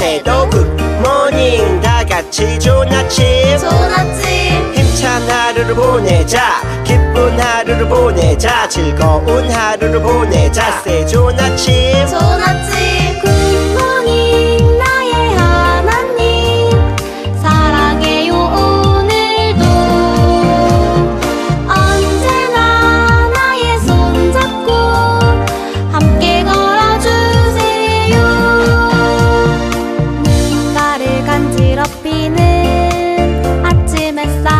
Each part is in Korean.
참새도 굿모닝 다같이 좋은 아침 힘찬 하루를 보내자 기쁜 하루를 보내자 즐거운 하루를 보내자 say 좋은 아침 굿모닝 나의 하나님 사랑해요 오늘도 언제나 나의 손잡고 함께 걸어주세요 눈가를 간지럽히는 아침 햇살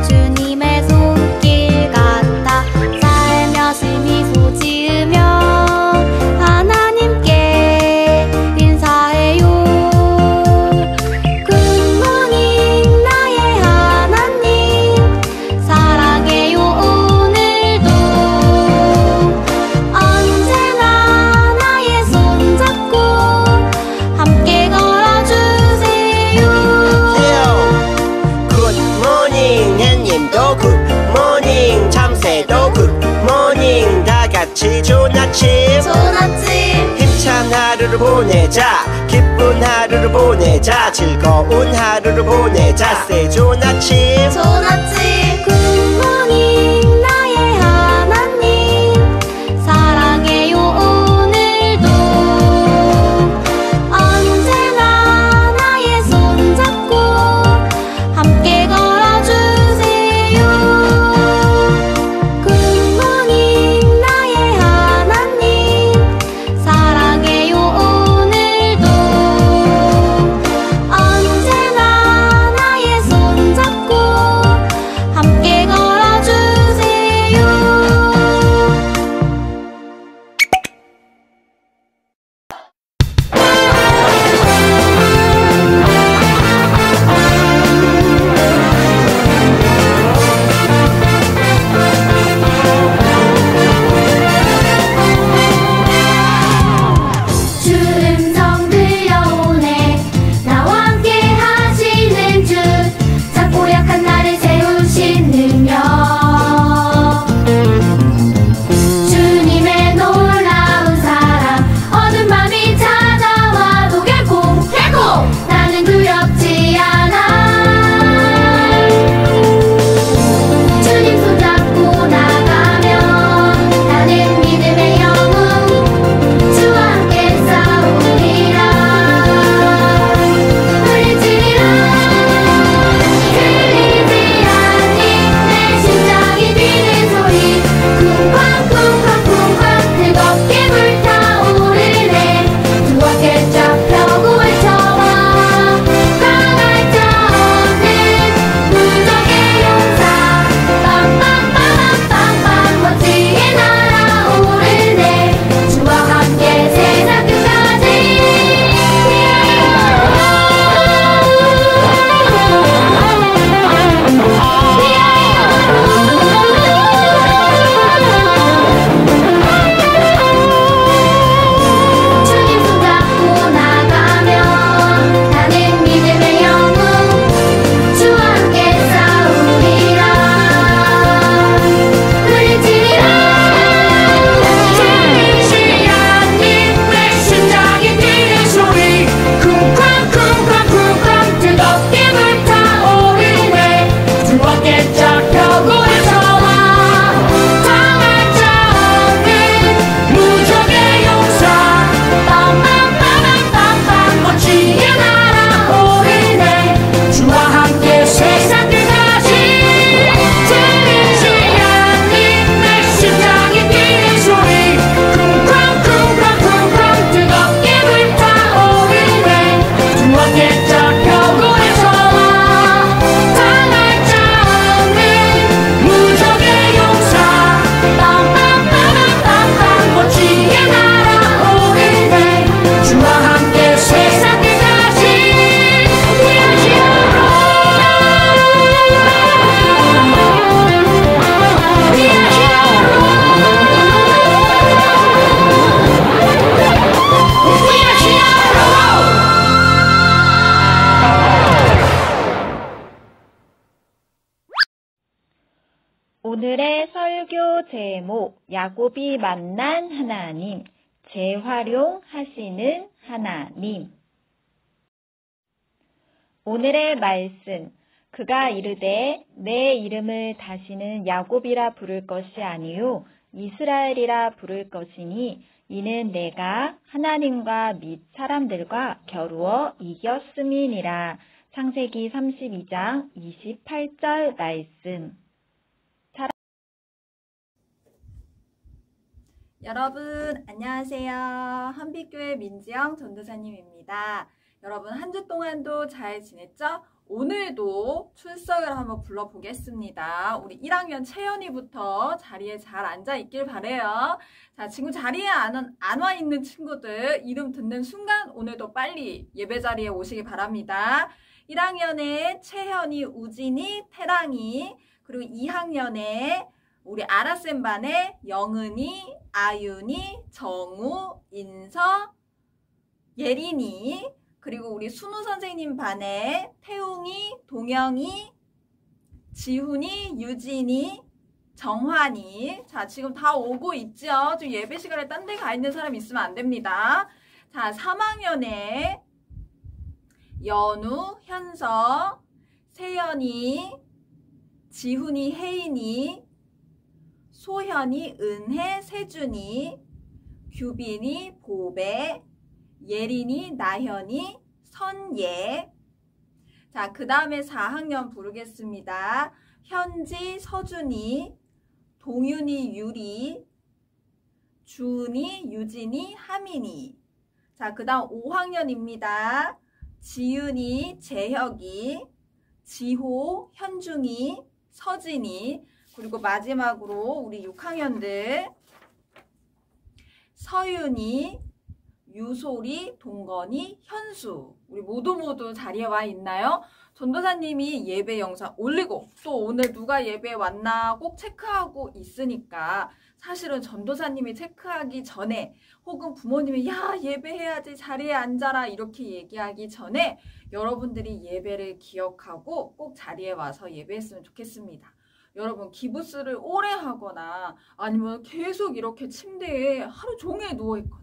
주님의 손길 같아 살며시 미소 지으며 하나님께 인사해요 굿모닝 나의 하나님 사랑해요 오늘도 언제나 나의 손잡고 함께 걸어주세요 굿모닝 햇님도 굿모닝 참새도 굿모닝 다같이 좋은 아침 힘찬 하루를 보내자 기쁜 하루를 보내자 즐거운 하루를 보내자 say 좋은 아침 굿모닝 나의 하나님 사랑해요 오늘도 언제나 나의 손잡고 함께 걸어주세요 굿모닝 나의 하나님 사랑해요 오늘도 언제나 나의 손잡고 함께 걸어주세요 주 음성 들려오네 나와 함께 하시는 주 작고 약한 나를 세우신 능력 주님의 놀라운 사랑 어두운 밤이 찾아와도 결코 나는 두렵지 않아 주님 손잡고 나가면 나는 믿음의 영웅 주와 함께 싸우리라 부르짖으리라 들리지 않니 내 심장이 뛰는 소리 쿵쾅쿵쾅쿵쾅 뜨겁게 불타오르네 두 어깨 쫙 펴고 외쳐봐 강할 자 없는 무적의 용사 빵빵빵빵빵빵 멋지게 날아오르네 주와 함께 세상 끝까지 주님 손잡고 나가면 나는 믿음의 영웅 주와 함께 싸우리라 부르짖으리라 들리지 않니 내 심장이 뛰는 소리 쿵쾅쿵쾅쿵쾅 뜨겁게 불타오르네 두 어깨 쫙 펴고 외쳐봐 당할 자 없는 무적의 용사 빵빵빵빵빵빵 멋지게 날아오르네 주와 함께 세상 끝까지 들리지 않니 내 심장이 뛰는 소리 쿵쾅쿵쾅쿵쾅 뜨겁게 불타오르네 두 어깨 쫙 펴고 외쳐봐 당할 자 없는 무적의 용사 빵빵빵빵빵빵 멋지게 날아오르네 주와 함께 세상 끝까지 오늘의 설교 제목 야곱이 만난 하나님 재활용하시는 하나님 오늘의 말씀. 그가 이르되 내 이름을 다시는 야곱이라 부를 것이 아니요 이스라엘이라 부를 것이니 이는 내가 하나님과 및 사람들과 겨루어 이겼음이니라. 창세기 32장 28절 말씀. 여러분 안녕하세요. 한빛교회 민지영 전도사님입니다. 여러분 한 주 동안도 잘 지냈죠? 오늘도 출석을 한번 불러보겠습니다. 우리 1학년 채연이부터 자리에 잘 앉아 있길 바래요. 자, 지금 자리에 안 와 있는 친구들 이름 듣는 순간 오늘도 빨리 예배 자리에 오시기 바랍니다. 1학년에 채현이, 우진이, 태랑이, 그리고 2학년에 우리 아라쌤 반에 영은이, 아윤이, 정우, 인서, 예린이, 그리고 우리 순우 선생님 반에 태웅이, 동영이, 지훈이, 유진이, 정환이. 자, 지금 다 오고 있죠? 지금 예배 시간에 딴 데 가 있는 사람 있으면 안 됩니다. 자, 3학년에 연우, 현서, 세연이, 지훈이, 혜인이, 소현이, 은혜, 세준이, 규빈이, 보배, 예린이, 나현이, 선예. 자, 그 다음에 4학년 부르겠습니다. 현지, 서준이, 동윤이, 유리, 주은이, 유진이, 하민이. 자, 그 다음 5학년입니다. 지윤이, 재혁이, 지호, 현중이, 서진이, 그리고 마지막으로 우리 6학년들 서윤이, 유소리, 동건이, 현수. 우리 모두 자리에 와 있나요? 전도사님이 예배 영상 올리고 또 오늘 누가 예배에 왔나 꼭 체크하고 있으니까 사실은 전도사님이 체크하기 전에 혹은 부모님이 야 예배해야지 자리에 앉아라 이렇게 얘기하기 전에 여러분들이 예배를 기억하고 꼭 자리에 와서 예배했으면 좋겠습니다. 여러분 기부스를 오래 하거나 아니면 계속 이렇게 침대에 하루 종일 누워있거나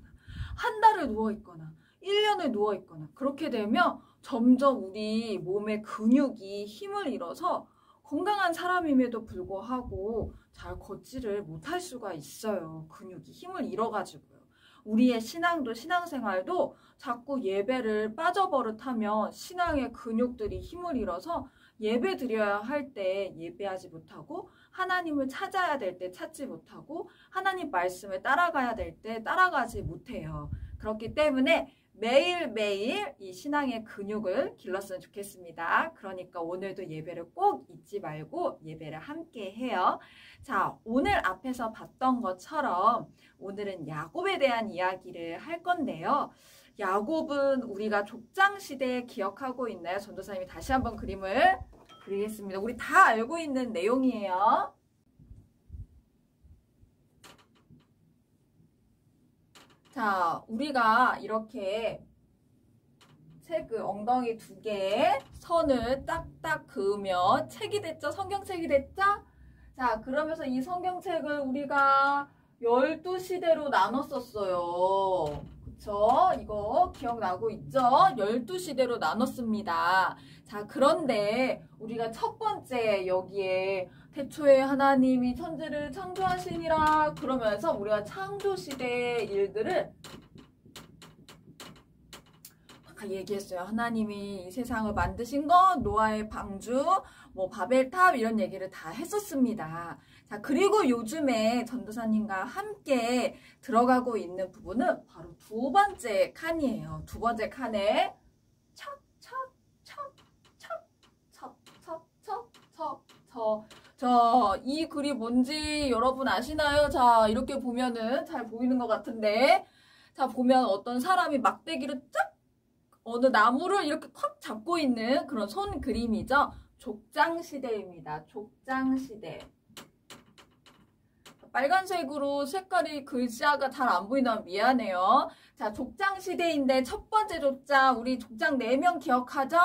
한 달을 누워있거나 1년을 누워있거나 그렇게 되면 점점 우리 몸의 근육이 힘을 잃어서 건강한 사람임에도 불구하고 잘 걷지를 못할 수가 있어요. 근육이 힘을 잃어가지고요. 우리의 신앙도 신앙생활도 자꾸 예배를 빠져버릇하면 신앙의 근육들이 힘을 잃어서 예배 드려야 할 때 예배하지 못하고 하나님을 찾아야 될 때 찾지 못하고 하나님 말씀을 따라가야 될 때 따라가지 못해요. 그렇기 때문에 매일매일 이 신앙의 근육을 길렀으면 좋겠습니다. 그러니까 오늘도 예배를 꼭 잊지 말고 예배를 함께 해요. 자, 오늘 앞에서 봤던 것처럼 오늘은 야곱에 대한 이야기를 할 건데요. 야곱은 우리가 족장시대에 기억하고 있나요? 전도사님이 다시 한번 그림을 그리겠습니다. 우리 다 알고 있는 내용이에요. 자, 우리가 이렇게 책을 엉덩이 2개에 선을 딱딱 그으면 책이 됐죠? 성경책이 됐죠? 자, 그러면서 이 성경책을 우리가 12시대로 나눴었어요. 그쵸? 이거 기억나고 있죠? 12시대로 나눴습니다. 자, 그런데 우리가 첫 번째 여기에 태초에 하나님이 천지를 창조하시니라 그러면서 우리가 창조시대의 일들을 아까 얘기했어요. 하나님이 이 세상을 만드신 거, 노아의 방주, 뭐 바벨탑 이런 얘기를 다 했었습니다. 자, 그리고 요즘에 전도사님과 함께 들어가고 있는 부분은 바로 두 번째 칸이에요. 두 번째 칸에 이 글이 뭔지 여러분 아시나요? 자, 이렇게 보면은 잘 보이는 것 같은데 자, 보면 어떤 사람이 막대기를 쫙 어느 나무를 이렇게 콱 잡고 있는 그런 손 그림이죠. 족장시대입니다. 족장시대. 빨간색으로 색깔이 글자가 잘 안 보이면 미안해요. 자, 족장시대인데 첫 번째 족장, 우리 족장 4명 기억하죠?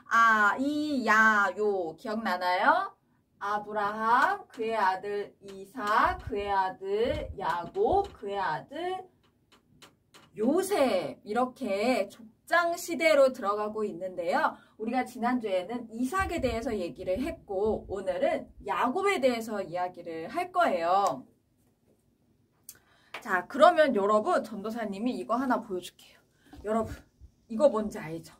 아, 이, 야, 요. 기억나나요? 아브라함, 그의 아들 이삭, 그의 아들 야곱, 그의 아들 요셉. 이렇게 족장 막장 시대로 들어가고 있는데요. 우리가 지난주에는 이삭에 대해서 얘기를 했고 오늘은 야곱에 대해서 이야기를 할 거예요. 자, 그러면 여러분, 전도사님이 이거 하나 보여줄게요. 여러분, 이거 뭔지 알죠?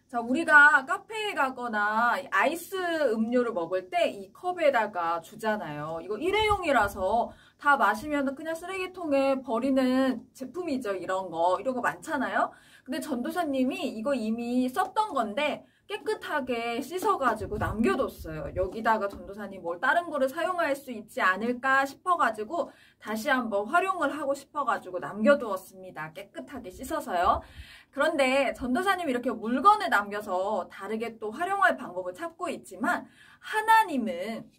자, 우리가 카페에 가거나 아이스 음료를 먹을 때 이 컵에다가 주잖아요. 이거 일회용이라서 다 마시면 그냥 쓰레기통에 버리는 제품이죠. 이런 거 많잖아요. 근데 전도사님이 이거 이미 썼던 건데 깨끗하게 씻어가지고 남겨뒀어요. 여기다가 전도사님 뭘 다른 거를 사용할 수 있지 않을까 싶어가지고 다시 한번 활용을 하고 싶어가지고 남겨두었습니다. 깨끗하게 씻어서요. 그런데 전도사님이 이렇게 물건을 남겨서 다르게 또 활용할 방법을 찾고 있지만 하나님은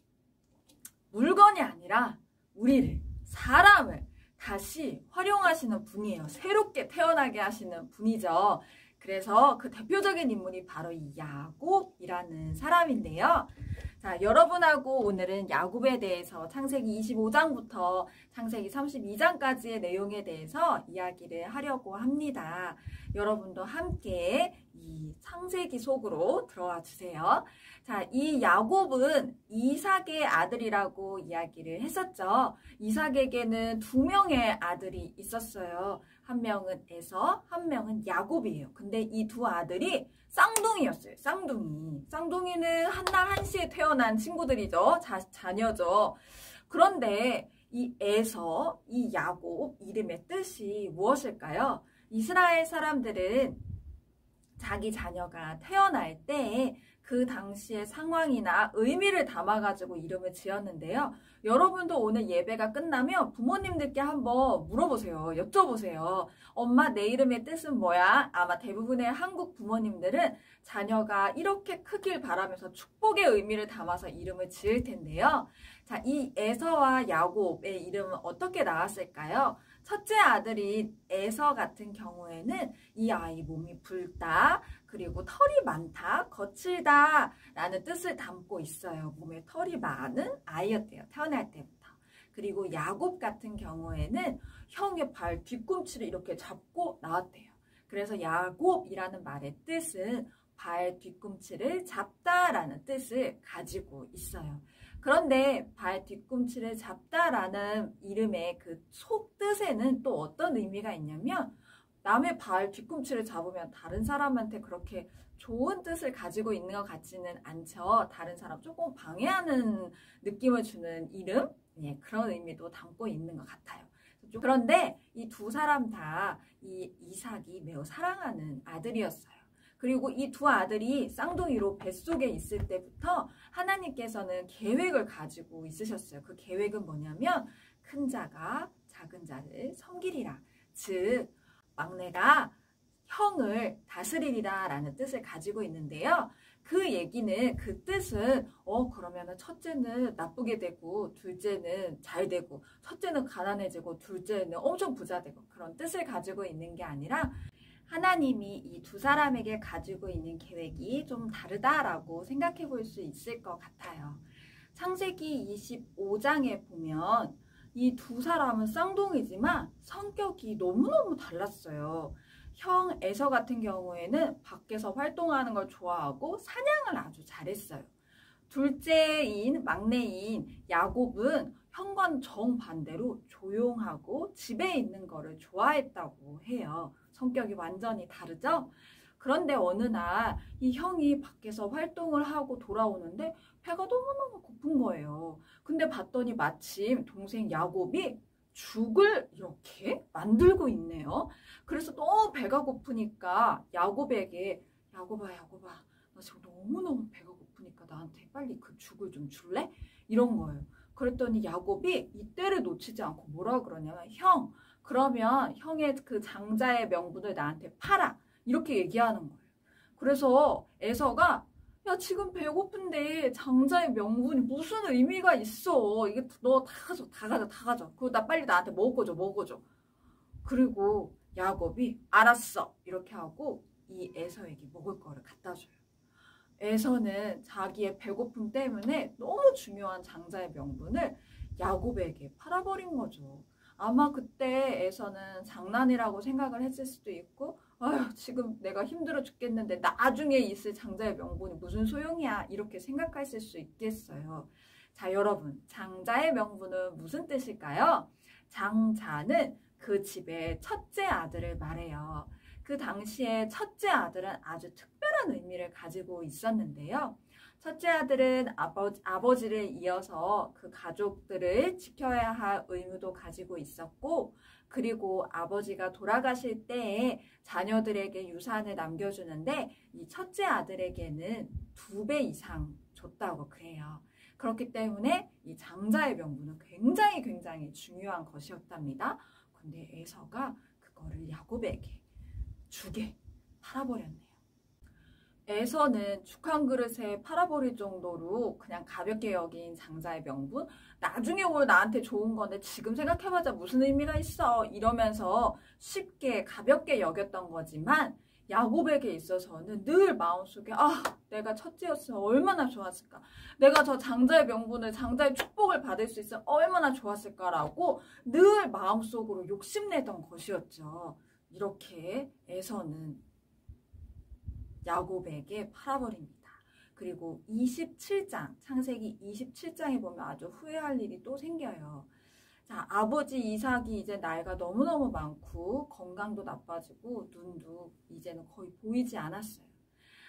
물건이 아니라 우리를, 사람을 다시 활용하시는 분이에요. 새롭게 태어나게 하시는 분이죠. 그래서 그 대표적인 인물이 바로 이 야곱이라는 사람인데요. 자, 여러분하고 오늘은 야곱에 대해서 창세기 25장부터 창세기 32장까지의 내용에 대해서 이야기를 하려고 합니다. 여러분도 함께 이 창세기 속으로 들어와 주세요. 자, 이 야곱은 이삭의 아들이라고 이야기를 했었죠. 이삭에게는 2명의 아들이 있었어요. 한 명은 에서, 한 명은 야곱이에요. 근데 이 두 아들이 쌍둥이였어요. 쌍둥이는 한날 한시에 태어난 친구들이죠. 자녀죠. 그런데 이 에서, 이 야곱 이름의 뜻이 무엇일까요? 이스라엘 사람들은 자기 자녀가 태어날 때 그 당시의 상황이나 의미를 담아가지고 이름을 지었는데요. 여러분도 오늘 예배가 끝나면 부모님들께 한번 물어보세요. 여쭤보세요. 엄마, 내 이름의 뜻은 뭐야? 아마 대부분의 한국 부모님들은 자녀가 이렇게 크길 바라면서 축복의 의미를 담아서 이름을 지을 텐데요. 자, 이 에서와 야곱의 이름은 어떻게 나왔을까요? 첫째 아들인 에서 같은 경우에는 이 아이 몸이 붉다, 그리고 털이 많다, 거칠다 라는 뜻을 담고 있어요. 몸에 털이 많은 아이였대요. 태어날 때부터. 그리고 야곱 같은 경우에는 형의 발 뒤꿈치를 이렇게 잡고 나왔대요. 그래서 야곱이라는 말의 뜻은 발 뒤꿈치를 잡다라는 뜻을 가지고 있어요. 그런데 발 뒤꿈치를 잡다라는 이름의 그 속뜻에는 또 어떤 의미가 있냐면 남의 발 뒤꿈치를 잡으면 다른 사람한테 그렇게 좋은 뜻을 가지고 있는 것 같지는 않죠. 다른 사람 조금 방해하는 느낌을 주는 이름? 예, 그런 의미도 담고 있는 것 같아요. 그런데 이 두 사람 다 이 이삭이 매우 사랑하는 아들이었어요. 그리고 이 두 아들이 쌍둥이로 뱃속에 있을 때부터 하나님께서는 계획을 가지고 있으셨어요. 그 계획은 뭐냐면 큰 자가 작은 자를 섬기리라. 즉 막내가 형을 다스리리라 라는 뜻을 가지고 있는데요. 그 얘기는, 그 뜻은 그러면은 첫째는 나쁘게 되고 둘째는 잘 되고 첫째는 가난해지고 둘째는 엄청 부자 되고 그런 뜻을 가지고 있는 게 아니라 하나님이 이 두 사람에게 가지고 있는 계획이 좀 다르다라고 생각해 볼 수 있을 것 같아요. 창세기 25장에 보면 이 두 사람은 쌍둥이지만 성격이 너무너무 달랐어요. 형 에서 같은 경우에는 밖에서 활동하는 걸 좋아하고 사냥을 아주 잘했어요. 둘째인 막내인 야곱은 형과는 정반대로 조용하고 집에 있는 거를 좋아했다고 해요. 성격이 완전히 다르죠? 그런데 어느 날 이 형이 밖에서 활동을 하고 돌아오는데 배가 너무너무 고픈 거예요. 근데 봤더니 마침 동생 야곱이 죽을 이렇게 만들고 있네요. 그래서 너무 배가 고프니까 야곱에게 야곱아 나 지금 너무너무 배가 고프니까 나한테 빨리 그 죽을 좀 줄래? 이런 거예요. 그랬더니 야곱이 이때를 놓치지 않고 뭐라 그러냐면 형, 그러면 형의 그 장자의 명분을 나한테 팔아. 이렇게 얘기하는 거예요. 그래서 에서가 야 지금 배고픈데 장자의 명분이 무슨 의미가 있어. 이게 너 다 가져. 그리고 나한테 먹어줘. 그리고 야곱이 알았어. 이렇게 하고 이 에서에게 먹을 거를 갖다 줘요. 에서는 자기의 배고픔 때문에 너무 중요한 장자의 명분을 야곱에게 팔아버린 거죠. 아마 그때 에서는 장난이라고 생각을 했을 수도 있고 아휴, 지금 내가 힘들어 죽겠는데 나중에 있을 장자의 명분이 무슨 소용이야, 이렇게 생각하실 수 있겠어요. 자, 여러분, 장자의 명분은 무슨 뜻일까요? 장자는 그 집의 첫째 아들을 말해요. 그 당시에 첫째 아들은 아주 특별한 의미를 가지고 있었는데요. 첫째 아들은 아버지를 이어서 그 가족들을 지켜야 할 의무도 가지고 있었고, 그리고 아버지가 돌아가실 때에 자녀들에게 유산을 남겨주는데 이 첫째 아들에게는 2배 이상 줬다고 그래요. 그렇기 때문에 이 장자의 명분은 굉장히 중요한 것이었답니다. 근데 에서가 그거를 야곱에게 주게 팔아버렸네요. 에서는 죽 한 그릇에 팔아버릴 정도로 그냥 가볍게 여긴 장자의 명분, 나중에 올 나한테 좋은 건데 지금 생각해봤자 무슨 의미가 있어, 이러면서 쉽게 가볍게 여겼던 거지만, 야곱에게 있어서는 늘 마음속에 내가 첫째였으면 얼마나 좋았을까, 내가 저 장자의 명분을, 장자의 축복을 받을 수 있으면 얼마나 좋았을까라고 늘 마음속으로 욕심내던 것이었죠. 이렇게 에서는 야곱에게 팔아버립니다. 그리고 27장, 창세기 27장에 보면 아주 후회할 일이 또 생겨요. 자, 아버지 이삭이 이제 나이가 너무너무 많고 건강도 나빠지고 눈도 이제는 거의 보이지 않았어요.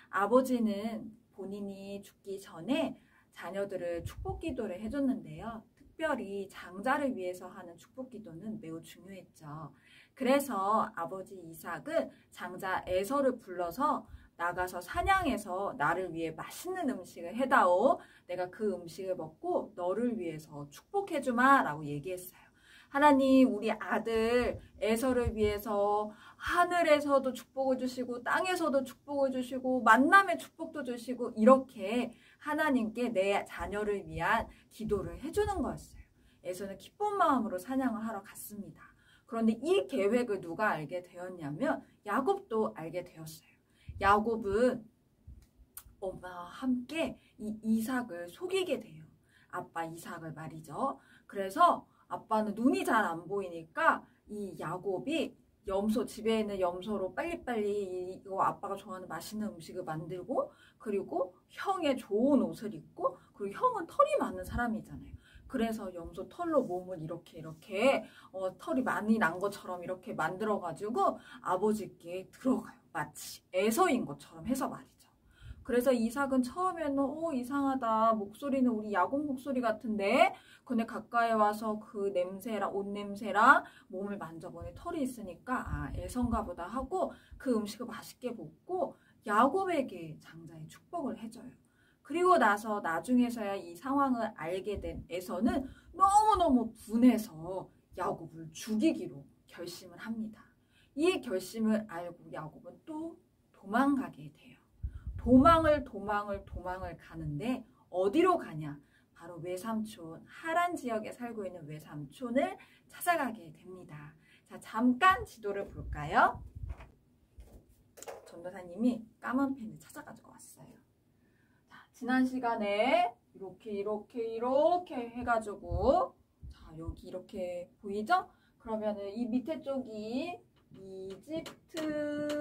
아버지는 본인이 죽기 전에 자녀들을 축복 기도를 해줬는데요. 특별히 장자를 위해서 하는 축복 기도는 매우 중요했죠. 그래서 아버지 이삭은 장자 에서를 불러서 나가서 사냥해서 나를 위해 맛있는 음식을 해다오. 내가 그 음식을 먹고 너를 위해서 축복해주마 라고 얘기했어요. 하나님, 우리 아들 에서를 위해서 하늘에서도 축복을 주시고 땅에서도 축복을 주시고 만남의 축복도 주시고, 이렇게 하나님께 내 자녀를 위한 기도를 해주는 거였어요. 에서는 기쁜 마음으로 사냥을 하러 갔습니다. 그런데 이 계획을 누가 알게 되었냐면 야곱도 알게 되었어요. 야곱은 엄마와 함께 이 이삭을 속이게 돼요. 아빠 이삭을 말이죠. 그래서 아빠는 눈이 잘 안 보이니까 이 야곱이 염소, 집에 있는 염소로 빨리빨리 이거 아빠가 좋아하는 맛있는 음식을 만들고, 그리고 형의 좋은 옷을 입고, 그리고 형은 털이 많은 사람이잖아요. 그래서 염소 털로 몸을 이렇게 털이 많이 난 것처럼 이렇게 만들어가지고 아버지께 들어가요. 마치 에서인 것처럼 해서 말이죠. 그래서 이삭은 처음에는 이상하다, 목소리는 우리 야곱 목소리 같은데, 근데 가까이 와서 그 냄새랑 옷 냄새랑 몸을 만져보니 털이 있으니까 에서인가 보다 하고 그 음식을 맛있게 먹고 야곱에게 장자의 축복을 해줘요. 그리고 나서 나중에서야 이 상황을 알게 된 에서는 너무너무 분해서 야곱을 죽이기로 결심을 합니다. 이 결심을 알고 야곱은 또 도망가게 돼요. 도망을 가는데 어디로 가냐? 바로 외삼촌, 하란 지역에 살고 있는 외삼촌을 찾아가게 됩니다. 자, 잠깐 지도를 볼까요? 전도사님이 까만 펜을 찾아가지고 왔어요. 자, 지난 시간에 이렇게 해가지고, 자, 여기 이렇게 보이죠? 그러면은 이 밑에 쪽이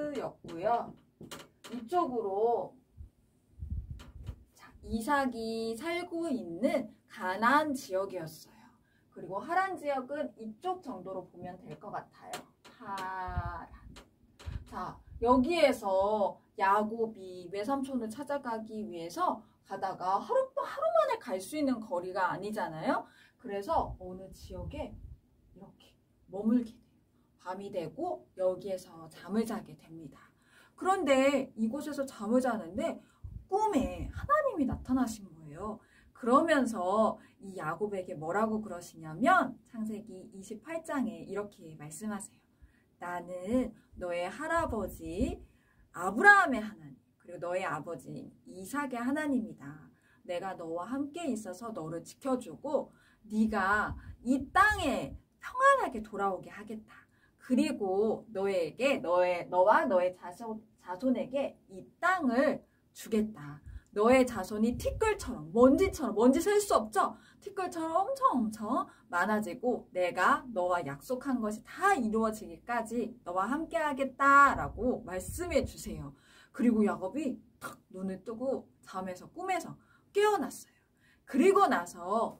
이집트였고요. 이쪽으로 이삭이 살고 있는 가나안 지역이었어요. 그리고 하란 지역은 이쪽 정도로 보면 될 것 같아요. 하란. 자, 여기에서 야곱이 외삼촌을 찾아가기 위해서 가다가 하루 만에 갈 수 있는 거리가 아니잖아요. 그래서 어느 지역에 이렇게 머물게 돼요. 밤이 되고 여기에서 잠을 자게 됩니다. 그런데 이곳에서 잠을 자는데 꿈에 하나님이 나타나신 거예요. 그러면서 이 야곱에게 뭐라고 그러시냐면 창세기 28장에 이렇게 말씀하세요. 나는 너의 할아버지 아브라함의 하나님, 그리고 너의 아버지 이삭의 하나님이다. 내가 너와 함께 있어서 너를 지켜주고 네가 이 땅에 평안하게 돌아오게 하겠다. 그리고 너와 너의 자손에게 이 땅을 주겠다. 너의 자손이 티끌처럼 먼지 셀 수 없죠? 티끌처럼 엄청 많아지고 내가 너와 약속한 것이 다 이루어지기까지 너와 함께 하겠다라고 말씀해 주세요. 그리고 야곱이 탁 눈을 뜨고 잠에서 꿈에서 깨어났어요. 그리고 나서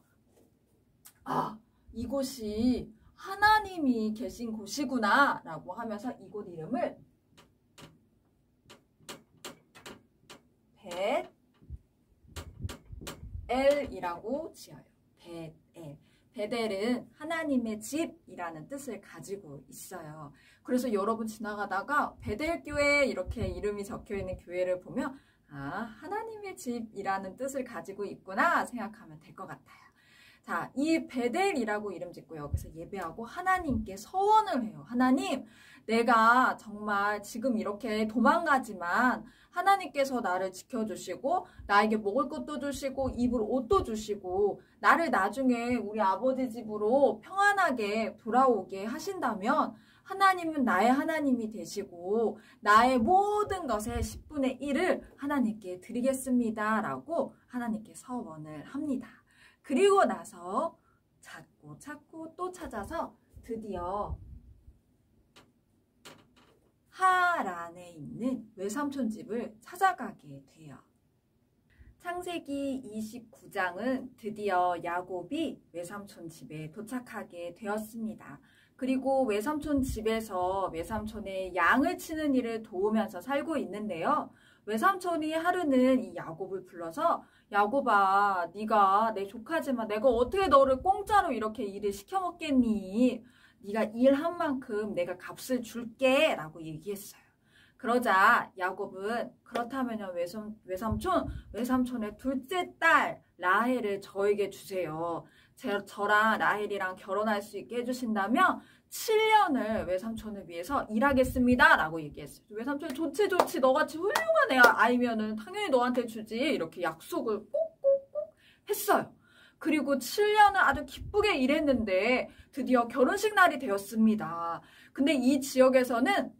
이곳이 하나님이 계신 곳이구나 라고 하면서 이곳 이름을 벳엘이라고 지어요. 벳엘. 베델은 하나님의 집이라는 뜻을 가지고 있어요. 그래서 여러분 지나가다가 베델 교회 이렇게 이름이 적혀있는 교회를 보면 하나님의 집이라는 뜻을 가지고 있구나 생각하면 될 것 같아요. 자, 이 베델이라고 이름 짓고 여기서 예배하고 하나님께 서원을 해요. 하나님, 내가 정말 지금 이렇게 도망가지만 하나님께서 나를 지켜주시고 나에게 먹을 것도 주시고 입을 옷도 주시고 나를 나중에 우리 아버지 집으로 평안하게 돌아오게 하신다면 하나님은 나의 하나님이 되시고 나의 모든 것의 10분의 1을 하나님께 드리겠습니다 라고 하나님께 서원을 합니다. 그리고 나서 찾고 또 찾아서 드디어 하란에 있는 외삼촌 집을 찾아가게 돼요. 창세기 29장은 드디어 야곱이 외삼촌 집에 도착하게 되었습니다. 그리고 외삼촌 집에서 외삼촌의 양을 치는 일을 도우면서 살고 있는데요. 외삼촌이 하루는 이 야곱을 불러서 야곱아, 네가 내 조카지만 내가 어떻게 너를 공짜로 이렇게 일을 시켜 먹겠니? 네가 일한 만큼 내가 값을 줄게 라고 얘기했어요. 그러자 야곱은 그렇다면 외삼촌의 둘째 딸 라헬을 저에게 주세요. 저랑 라헬이랑 결혼할 수 있게 해주신다면 7년을 외삼촌을 위해서 일하겠습니다 라고 얘기했어요. 외삼촌이 좋지 너같이 훌륭한 아이면은 당연히 너한테 주지 이렇게 약속을 꼭꼭꼭 했어요. 그리고 7년을 아주 기쁘게 일했는데 드디어 결혼식 날이 되었습니다. 근데 이 지역에서는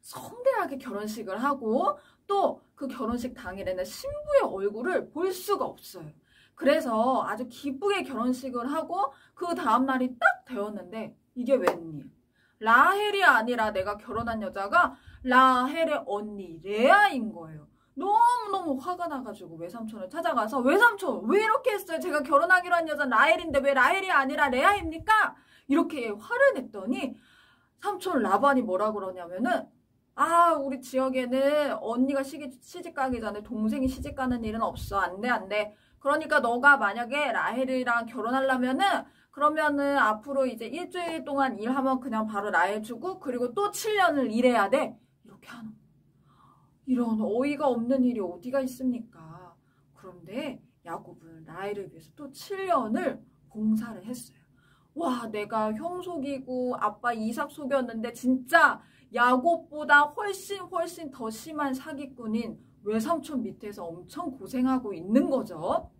성대하게 결혼식을 하고 또 그 결혼식 당일에는 신부의 얼굴을 볼 수가 없어요. 그래서 아주 기쁘게 결혼식을 하고 그 다음날이 딱 되었는데 이게 웬일? 라헬이 아니라 내가 결혼한 여자가 라헬의 언니 레아인 거예요. 너무너무 화가 나가지고 외삼촌을 찾아가서 외삼촌 왜 이렇게 했어요? 제가 결혼하기로 한 여자는 라헬인데 왜 라헬이 아니라 레아입니까? 이렇게 화를 냈더니 삼촌 라반이 뭐라 그러냐면은 우리 지역에는 언니가 시집 가기 전에 동생이 시집 가는 일은 없어. 안 돼. 그러니까 너가 만약에 라헬이랑 결혼하려면은 그러면은 앞으로 이제 일주일 동안 일하면 그냥 바로 라헬 주고 그리고 또 7년을 일해야 돼. 이렇게 하는 거야. 이런 어이가 없는 일이 어디가 있습니까? 그런데 야곱은 라헬을 위해서 또 7년을 봉사를 했어요. 와, 내가 형 속이고 아빠 이삭 속였는데 진짜 야곱보다 훨씬 더 심한 사기꾼인 외삼촌 밑에서 엄청 고생하고 있는 거죠.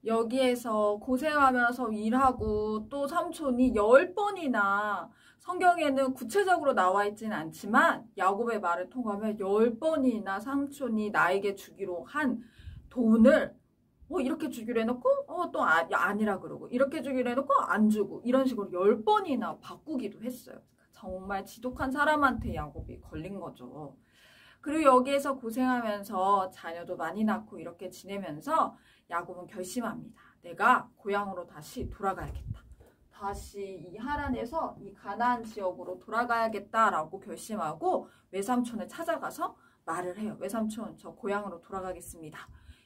여기에서 고생하면서 일하고 또 삼촌이 10번이나 성경에는 구체적으로 나와 있지는 않지만 야곱의 말을 통하면 10번이나 삼촌이 나에게 주기로 한 돈을 이렇게 주기로 해놓고 또 아니라 그러고 이렇게 주기로 해놓고 안 주고 이런 식으로 10번이나 바꾸기도 했어요. 정말 지독한 사람한테 야곱이 걸린 거죠. 그리고 여기에서 고생하면서 자녀도 많이 낳고 이렇게 지내면서 야곱은 결심합니다. 내가 고향으로 다시 돌아가야겠다. 다시 이 하란에서 이 가나안 지역으로 돌아가야겠다라고 결심하고 외삼촌을 찾아가서 말을 해요. 외삼촌, 저 고향으로 돌아가겠습니다.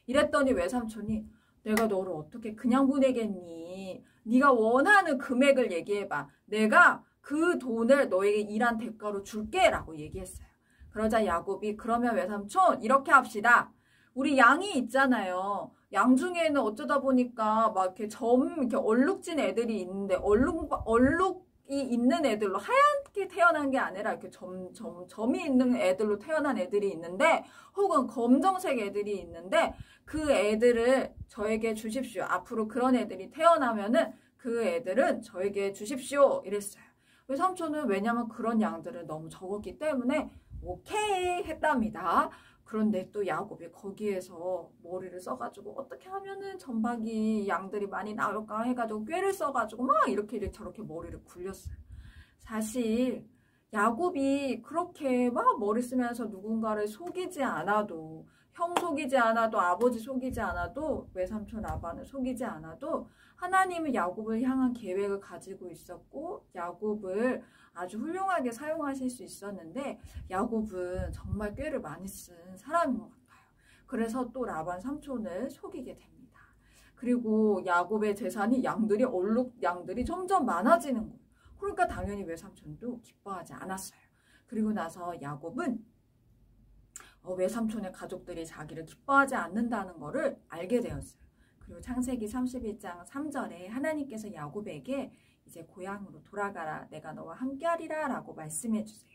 이랬더니 외삼촌이 내가 너를 어떻게 그냥 보내겠니? 네가 원하는 금액을 얘기해봐. 내가 그 돈을 너에게 일한 대가로 줄게 라고 얘기했어요. 그러자 야곱이 그러면 외삼촌 이렇게 합시다. 우리 양이 있잖아요. 양 중에는 어쩌다 보니까 막 이렇게 얼룩진 애들이 있는데 얼룩이 있는 애들로 하얗게 태어난 게 아니라 이렇게 점이 있는 애들로 태어난 애들이 있는데 혹은 검정색 애들이 있는데 그 애들을 저에게 주십시오. 앞으로 그런 애들이 태어나면은 그 애들은 저에게 주십시오. 이랬어요. 외삼촌은 왜냐면 그런 양들은 너무 적었기 때문에 오케이 했답니다. 그런데 또 야곱이 거기에서 머리를 써가지고 어떻게 하면은 전박이 양들이 많이 나올까 해가지고 꾀를 써가지고 막 이렇게 저렇게 머리를 굴렸어요. 사실 야곱이 그렇게 막 머리 쓰면서 누군가를 속이지 않아도, 형 속이지 않아도, 아버지 속이지 않아도, 외삼촌 라반을 속이지 않아도 하나님은 야곱을 향한 계획을 가지고 있었고 야곱을 아주 훌륭하게 사용하실 수 있었는데 양곱은 정말 꾀를 많이 쓴 사람인 것 같아요. 그래서 또 라반 삼촌을 속이게 됩니다. 그리고 야곱의 재산이 양들이 점점 많아지는 거예요. 그러니까 당연히 외삼촌도 기뻐하지 않았어요. 그리고 나서 야곱은 외삼촌의 가족들이 자기를 기뻐하지 않는다는 것을 알게 되었어요. 그리고 창세기 31장 3절에 하나님께서 야곱에게 이제 고향으로 돌아가라, 내가 너와 함께하리라 라고 말씀해 주세요.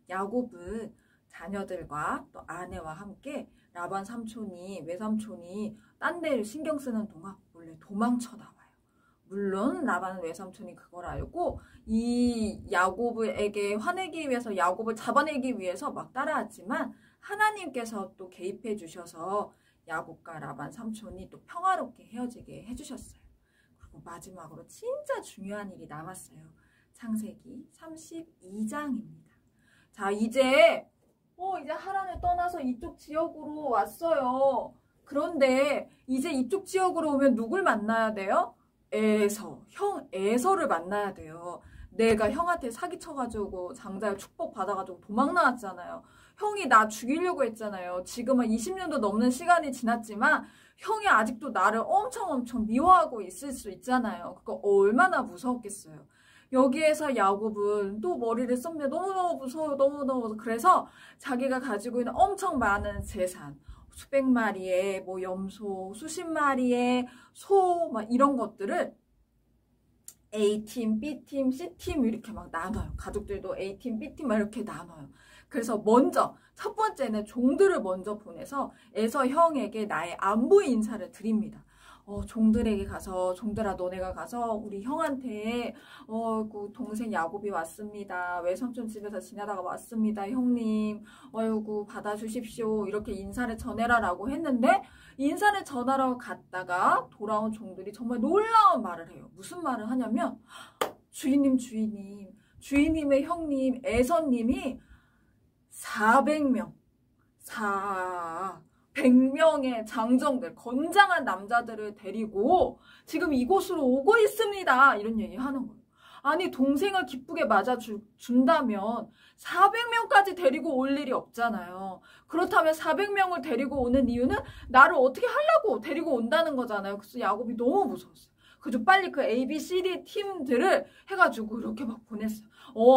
야곱은 자녀들과 또 아내와 함께 라반 삼촌이, 외삼촌이 딴 데를 신경 쓰는 동안 몰래 도망쳐 나와요. 물론 라반은 외삼촌이 그걸 알고 이 야곱에게 화내기 위해서, 야곱을 잡아내기 위해서 막 따라왔지만 하나님께서 또 개입해 주셔서 야곱과 라반 삼촌이 또 평화롭게 헤어지게 해주셨어요. 그리고 마지막으로 진짜 중요한 일이 남았어요. 창세기 32장입니다. 자, 이제 하란을 떠나서 이쪽 지역으로 왔어요. 그런데 이제 이쪽 지역으로 오면 누굴 만나야 돼요? 형 에서를 만나야 돼요. 내가 형한테 사기쳐가지고 장자의 축복 받아가지고 도망 나왔잖아요. 형이 나 죽이려고 했잖아요. 지금은 20년도 넘는 시간이 지났지만 형이 아직도 나를 엄청 미워하고 있을 수 있잖아요. 그거 얼마나 무서웠겠어요. 여기에서 야곱은 또 머리를 썼는데 너무너무 무서워요. 너무너무. 그래서 자기가 가지고 있는 엄청 많은 재산, 수백 마리의 염소, 수십 마리의 소, 막 이런 것들을 A팀, B팀, C팀 이렇게 막 나눠요. 가족들도 A팀, B팀 막 이렇게 나눠요. 그래서 먼저 첫 번째는 종들을 먼저 보내서 에서 형에게 나의 안부 인사를 드립니다. 종들에게 가서, 종들아 너네가 가서 우리 형한테 그 동생 야곱이 왔습니다. 외삼촌 집에서 지나다가 왔습니다. 형님 받아주십시오. 이렇게 인사를 전해라 라고 했는데 인사를 전하러 갔다가 돌아온 종들이 정말 놀라운 말을 해요. 무슨 말을 하냐면 주인님의 형님 에서님이 100명의 장정들, 건장한 남자들을 데리고 지금 이곳으로 오고 있습니다. 이런 얘기 하는 거예요. 아니 동생을 기쁘게 맞아준다면 400명까지 데리고 올 일이 없잖아요. 그렇다면 400명을 데리고 오는 이유는 나를 어떻게 하려고 데리고 온다는 거잖아요. 그래서 야곱이 너무 무서웠어요. 그래서 빨리 그 A, B, C, D 팀들을 해가지고 이렇게 막 보냈어요.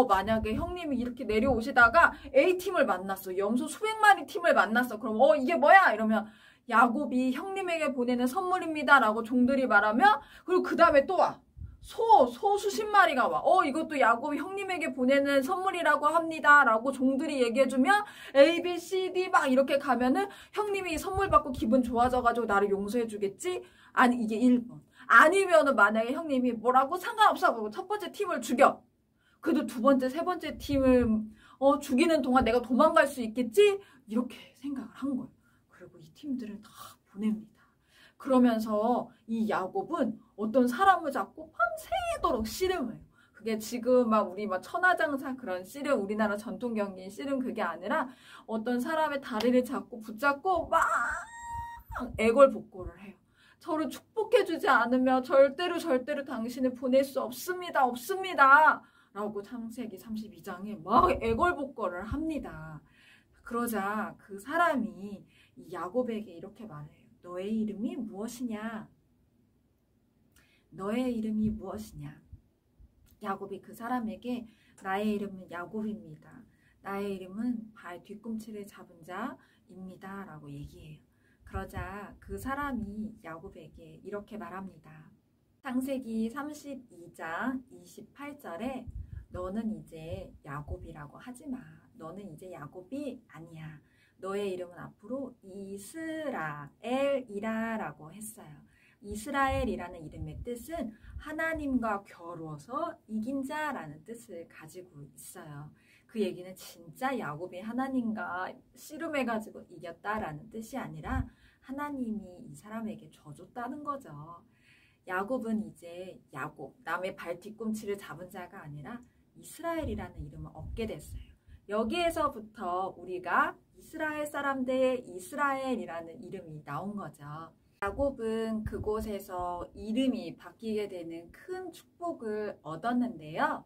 만약에 형님이 이렇게 내려오시다가 A팀을 만났어. 염소 수백 마리 팀을 만났어. 그럼 이게 뭐야? 이러면 야곱이 형님에게 보내는 선물입니다. 라고 종들이 말하면 그리고 그 다음에 또 와. 소 수십 마리가 와. 이것도 야곱이 형님에게 보내는 선물이라고 합니다. 라고 종들이 얘기해주면 A, B, C, D 막 이렇게 가면은 형님이 선물 받고 기분 좋아져가지고 나를 용서해주겠지? 아니 이게 1번. 아니면은 만약에 형님이 뭐라고 상관없어. 첫 번째 팀을 죽여. 그래도 두 번째, 세 번째 팀을 죽이는 동안 내가 도망갈 수 있겠지? 이렇게 생각을 한 거예요. 그리고 이 팀들을 다 보냅니다. 그러면서 이 야곱은 어떤 사람을 잡고 밤새도록 씨름해요. 그게 지금 우리 천하장사 그런 씨름, 우리나라 전통 경기인 씨름 그게 아니라 어떤 사람의 다리를 잡고 붙잡고 막 애걸복걸을 해요. 저를 축복해주지 않으면 절대로 당신을 보낼 수 없습니다. 라고 창세기 32장에 막 애걸복걸을 합니다. 그러자 그 사람이 이 야곱에게 이렇게 말해요. 너의 이름이 무엇이냐? 야곱이 그 사람에게 나의 이름은 야곱입니다. 나의 이름은 발 뒤꿈치를 잡은 자입니다. 라고 얘기해요. 그러자 그 사람이 야곱에게 이렇게 말합니다. 창세기 32장 28절에 너는 이제 야곱이라고 하지 마. 너는 이제 야곱이 아니야. 너의 이름은 앞으로 이스라엘이라 라고 했어요. 이스라엘이라는 이름의 뜻은 하나님과 겨루어서 이긴 자라는 뜻을 가지고 있어요. 그 얘기는 진짜 야곱이 하나님과 씨름해가지고 이겼다라는 뜻이 아니라 하나님이 이 사람에게 져줬다는 거죠. 야곱은 이제 야곱, 남의 발 뒤꿈치를 잡은 자가 아니라 이스라엘이라는 이름을 얻게 됐어요. 여기에서부터 우리가 이스라엘 사람들 이스라엘이라는 이름이 나온 거죠. 야곱은 그곳에서 이름이 바뀌게 되는 큰 축복을 얻었는데요.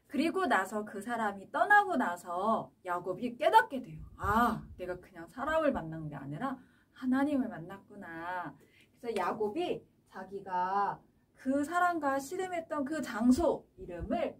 그리고 나서 그 사람이 떠나고 나서 야곱이 깨닫게 돼요. 아, 내가 그냥 사람을 만난 게 아니라 하나님을 만났구나. 그래서 야곱이 자기가 그 사람과 씨름했던 그 장소 이름을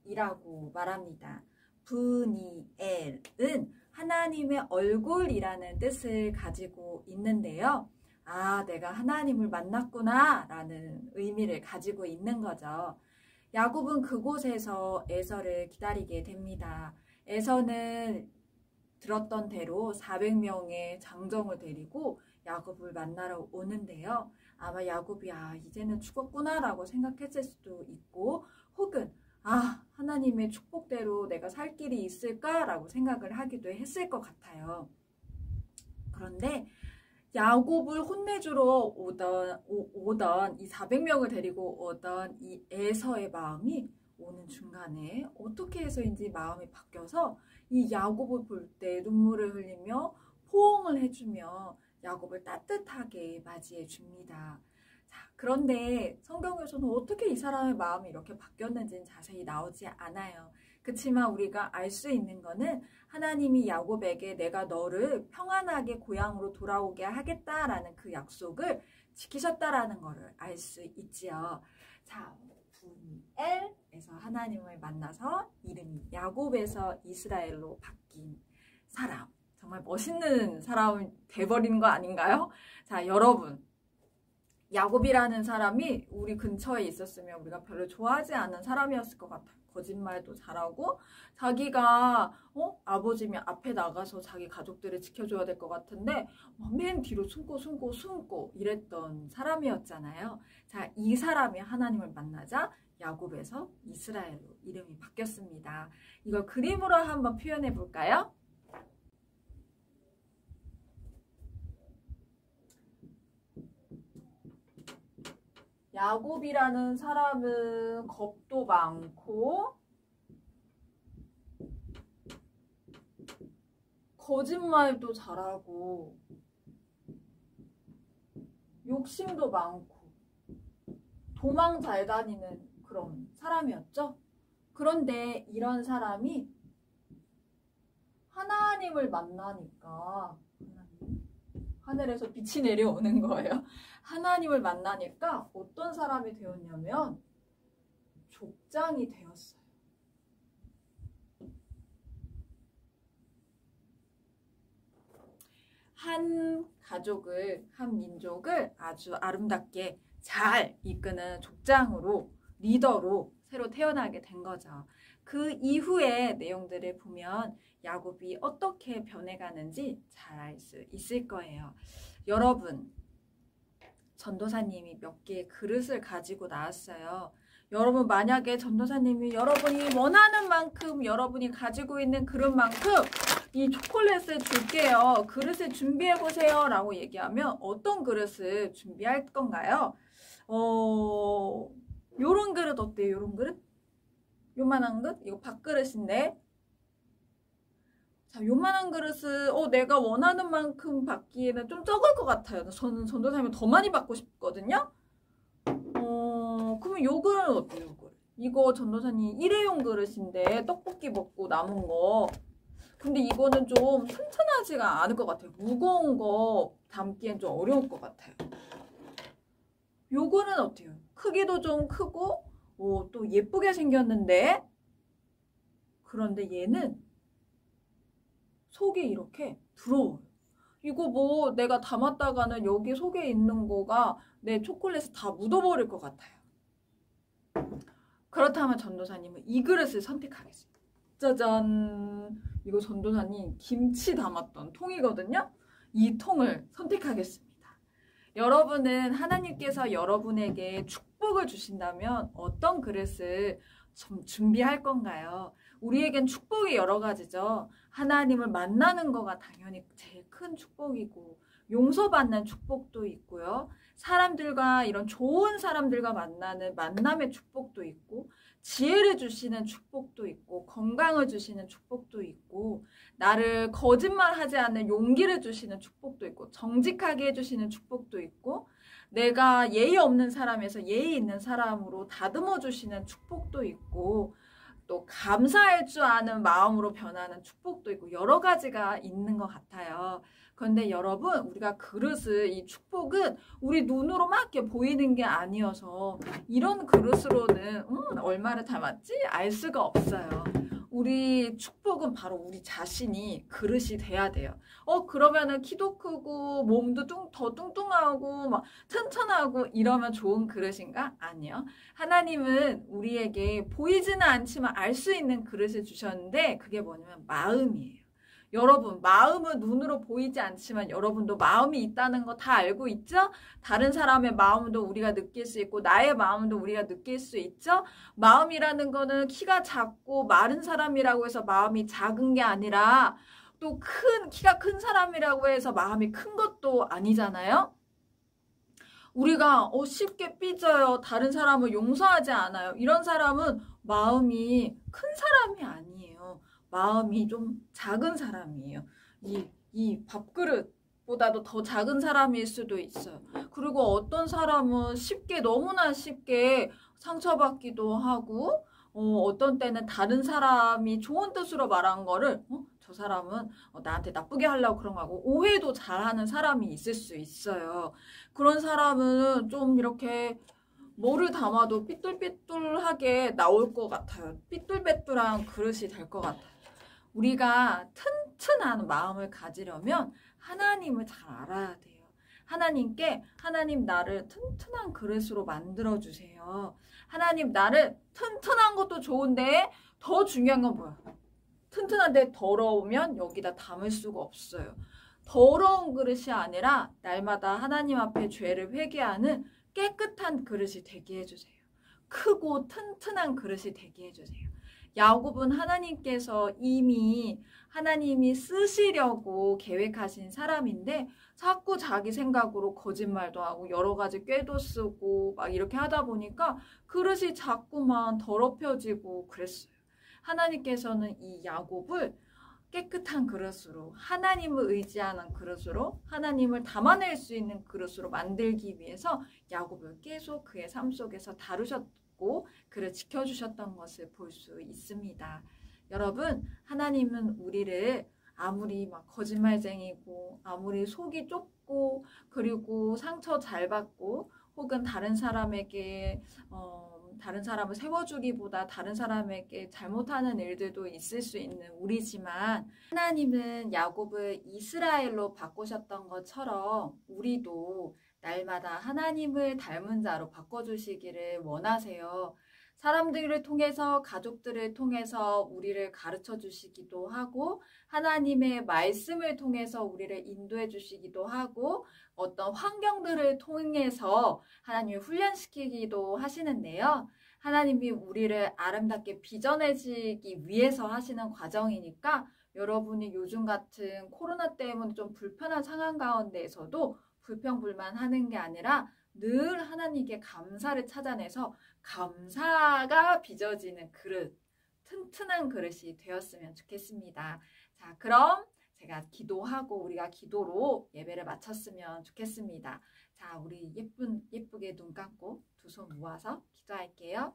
브니엘이라고 말합니다. 브니엘은 하나님의 얼굴이라는 뜻을 가지고 있는데요. 아, 내가 하나님을 만났구나 라는 의미를 가지고 있는 거죠. 야곱은 그곳에서 에서를 기다리게 됩니다. 에서는 들었던 대로 400명의 장정을 데리고 야곱을 만나러 오는데요. 아마 야곱이 이제는 죽었구나 라고 생각했을 수도 있고, 혹은 하나님의 축복대로 내가 살 길이 있을까 라고 생각을 하기도 했을 것 같아요. 그런데 야곱을 혼내주러 오던 이 400명을 데리고 오던 이 에서의 마음이 오는 중간에 어떻게 해서인지 마음이 바뀌어서 이 야곱을 볼 때 눈물을 흘리며 포옹을 해주며 야곱을 따뜻하게 맞이해 줍니다. 자, 그런데 성경에서는 어떻게 이 사람의 마음이 이렇게 바뀌었는지는 자세히 나오지 않아요. 그렇지만 우리가 알 수 있는 거는 하나님이 야곱에게 내가 너를 평안하게 고향으로 돌아오게 하겠다라는 그 약속을 지키셨다라는 것을 알 수 있지요. 자, 분엘에서 하나님을 만나서 이름이 야곱에서 이스라엘로 바뀐 사람. 정말 멋있는 사람이 돼버린 거 아닌가요? 자, 여러분. 야곱이라는 사람이 우리 근처에 있었으면 우리가 별로 좋아하지 않은 사람이었을 것 같아요. 거짓말도 잘하고 자기가 아버지면 앞에 나가서 자기 가족들을 지켜줘야 될 것 같은데 맨 뒤로 숨고 이랬던 사람이었잖아요. 자, 이 사람이 하나님을 만나자 야곱에서 이스라엘로 이름이 바뀌었습니다. 이걸 그림으로 한번 표현해 볼까요? 야곱이라는 사람은 겁도 많고 거짓말도 잘하고 욕심도 많고 도망 잘 다니는 그런 사람이었죠. 그런데 이런 사람이 하나님을 만나니까 하늘에서 빛이 내려오는 거예요. 하나님을 만나니까 어떤 사람이 되었냐면 족장이 되었어요. 한 가족을, 한 민족을 아주 아름답게 잘 이끄는 족장으로, 리더로 새로 태어나게 된 거죠. 그 이후의 내용들을 보면 야곱이 어떻게 변해가는지 잘 알 수 있을 거예요. 여러분, 전도사님이 몇 개의 그릇을 가지고 나왔어요. 여러분, 만약에 전도사님이 여러분이 원하는 만큼, 여러분이 가지고 있는 그릇만큼 이 초콜릿을 줄게요. 그릇을 준비해보세요. 라고 얘기하면 어떤 그릇을 준비할 건가요? 요런 그릇 어때요? 요런 그릇? 요만한 그릇? 이거 밥그릇인데. 자, 요만한 그릇을 내가 원하는 만큼 받기에는 좀 적을 것 같아요. 저는 전도사님이 더 많이 받고 싶거든요. 그러면 요 그릇은 어때요? 요 그릇? 이거 전도사님 일회용 그릇인데 떡볶이 먹고 남은 거. 근데 이거는 좀 튼튼하지가 않을 것 같아요. 무거운 거 담기엔 좀 어려울 것 같아요. 요거는 어때요? 크기도 좀 크고 또 예쁘게 생겼는데, 그런데 얘는 속에 이렇게 더러워요. 이거 뭐 내가 담았다가는 여기 속에 있는 거가 내 초콜릿을 다 묻어버릴 것 같아요. 그렇다면 전도사님은 이 그릇을 선택하겠습니다. 짜잔! 이거 전도사님 김치 담았던 통이거든요. 이 통을 선택하겠습니다. 여러분은 하나님께서 여러분에게 축복을 주신다면 어떤 그릇을 좀 준비할 건가요? 우리에겐 축복이 여러 가지죠. 하나님을 만나는 거가 당연히 제일 큰 축복이고, 용서받는 축복도 있고요. 사람들과, 이런 좋은 사람들과 만나는 만남의 축복도 있고, 지혜를 주시는 축복도 있고, 건강을 주시는 축복도 있고, 나를 거짓말하지 않는 용기를 주시는 축복도 있고, 정직하게 해주시는 축복도 있고, 내가 예의 없는 사람에서 예의 있는 사람으로 다듬어 주시는 축복도 있고, 또 감사할 줄 아는 마음으로 변하는 축복도 있고, 여러 가지가 있는 것 같아요. 그런데 여러분, 우리가 그릇을, 이 축복은 우리 눈으로 막 이렇게 보이는 게 아니어서 이런 그릇으로는 얼마를 담았지? 알 수가 없어요. 우리 축복은 바로 우리 자신이 그릇이 돼야 돼요. 그러면은 키도 크고 몸도 더 뚱뚱하고 막 튼튼하고 이러면 좋은 그릇인가? 아니요. 하나님은 우리에게 보이지는 않지만 알 수 있는 그릇을 주셨는데, 그게 뭐냐면 마음이에요. 여러분, 마음은 눈으로 보이지 않지만 여러분도 마음이 있다는 거 다 알고 있죠? 다른 사람의 마음도 우리가 느낄 수 있고, 나의 마음도 우리가 느낄 수 있죠? 마음이라는 거는 키가 작고 마른 사람이라고 해서 마음이 작은 게 아니라, 또 키가 큰 사람이라고 해서 마음이 큰 것도 아니잖아요? 우리가 쉽게 삐져요. 다른 사람을 용서하지 않아요. 이런 사람은 마음이 큰 사람이 아니에요. 마음이 좀 작은 사람이에요. 이 밥그릇보다도 더 작은 사람일 수도 있어요. 그리고 어떤 사람은 너무나 쉽게 상처받기도 하고, 어떤 때는 다른 사람이 좋은 뜻으로 말한 거를 저 사람은 나한테 나쁘게 하려고 그런 거고, 오해도 잘하는 사람이 있을 수 있어요. 그런 사람은 좀 이렇게 뭐를 담아도 삐뚤삐뚤하게 나올 것 같아요. 삐뚤빼뚤한 그릇이 될 것 같아요. 우리가 튼튼한 마음을 가지려면 하나님을 잘 알아야 돼요. 하나님께, 하나님 나를 튼튼한 그릇으로 만들어주세요. 하나님 나를 튼튼한 것도 좋은데 더 중요한 건 뭐야? 튼튼한데 더러우면 여기다 담을 수가 없어요. 더러운 그릇이 아니라 날마다 하나님 앞에 죄를 회개하는 깨끗한 그릇이 되게 해주세요. 크고 튼튼한 그릇이 되게 해주세요. 야곱은 하나님께서 이미 하나님이 쓰시려고 계획하신 사람인데, 자꾸 자기 생각으로 거짓말도 하고 여러 가지 꾀도 쓰고 막 이렇게 하다 보니까 그릇이 자꾸만 더럽혀지고 그랬어요. 하나님께서는 이 야곱을 깨끗한 그릇으로, 하나님을 의지하는 그릇으로, 하나님을 담아낼 수 있는 그릇으로 만들기 위해서 야곱을 계속 그의 삶 속에서 다루셨고 그를 지켜주셨던 것을 볼 수 있습니다. 여러분, 하나님은 우리를 아무리 막 거짓말쟁이고, 아무리 속이 좁고, 그리고 상처 잘 받고, 혹은 다른 사람에게 다른 사람을 세워주기보다 다른 사람에게 잘못하는 일들도 있을 수 있는 우리지만, 하나님은 야곱을 이스라엘로 바꾸셨던 것처럼 우리도 날마다 하나님을 닮은 자로 바꿔주시기를 원하세요. 사람들을 통해서, 가족들을 통해서 우리를 가르쳐 주시기도 하고, 하나님의 말씀을 통해서 우리를 인도해 주시기도 하고, 어떤 환경들을 통해서 하나님을 훈련시키기도 하시는데요. 하나님이 우리를 아름답게 빚어내시기 위해서 하시는 과정이니까, 여러분이 요즘 같은 코로나 때문에 좀 불편한 상황 가운데에서도 불평불만하는 게 아니라 늘 하나님께 감사를 찾아내서 감사가 빚어지는 그릇, 튼튼한 그릇이 되었으면 좋겠습니다. 자, 그럼 제가 기도하고 우리가 기도로 예배를 마쳤으면 좋겠습니다. 자, 우리 예쁘게 눈 감고 두 손 모아서 기도할게요.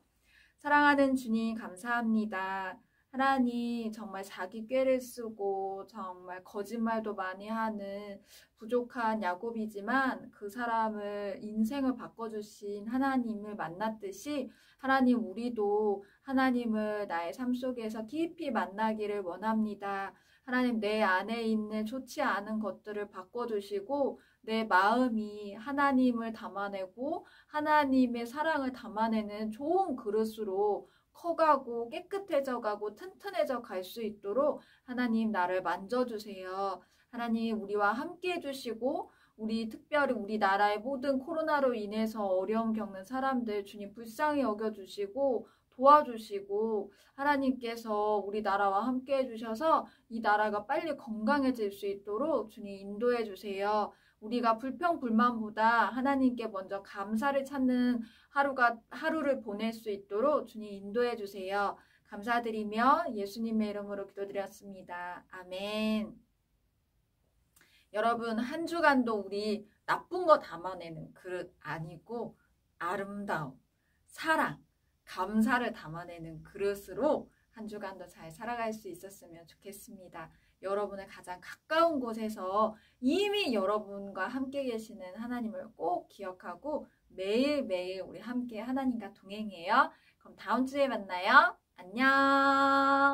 사랑하는 주님, 감사합니다. 하나님, 정말 자기 꾀를 쓰고 정말 거짓말도 많이 하는 부족한 야곱이지만 그 사람을, 인생을 바꿔주신 하나님을 만났듯이, 하나님, 우리도 하나님을 나의 삶 속에서 깊이 만나기를 원합니다. 하나님, 내 안에 있는 좋지 않은 것들을 바꿔주시고 내 마음이 하나님을 담아내고 하나님의 사랑을 담아내는 좋은 그릇으로 커가고 깨끗해져가고 튼튼해져 갈 수 있도록 하나님 나를 만져주세요. 하나님, 우리와 함께 해주시고 우리 특별히 우리나라의 모든 코로나로 인해서 어려움 겪는 사람들 주님 불쌍히 여겨주시고 도와주시고 하나님께서 우리나라와 함께 해주셔서 이 나라가 빨리 건강해질 수 있도록 주님 인도해 주세요. 우리가 불평불만보다 하나님께 먼저 감사를 찾는 하루를 보낼 수 있도록 주님 인도해 주세요. 감사드리며 예수님의 이름으로 기도드렸습니다. 아멘. 여러분 한 주간도 우리 나쁜 거 담아내는 그릇 아니고 아름다움, 사랑, 감사를 담아내는 그릇으로 한 주간도 잘 살아갈 수 있었으면 좋겠습니다. 여러분의 가장 가까운 곳에서 이미 여러분과 함께 계시는 하나님을 꼭 기억하고 매일매일 우리 함께 하나님과 동행해요. 그럼 다음 주에 만나요. 안녕.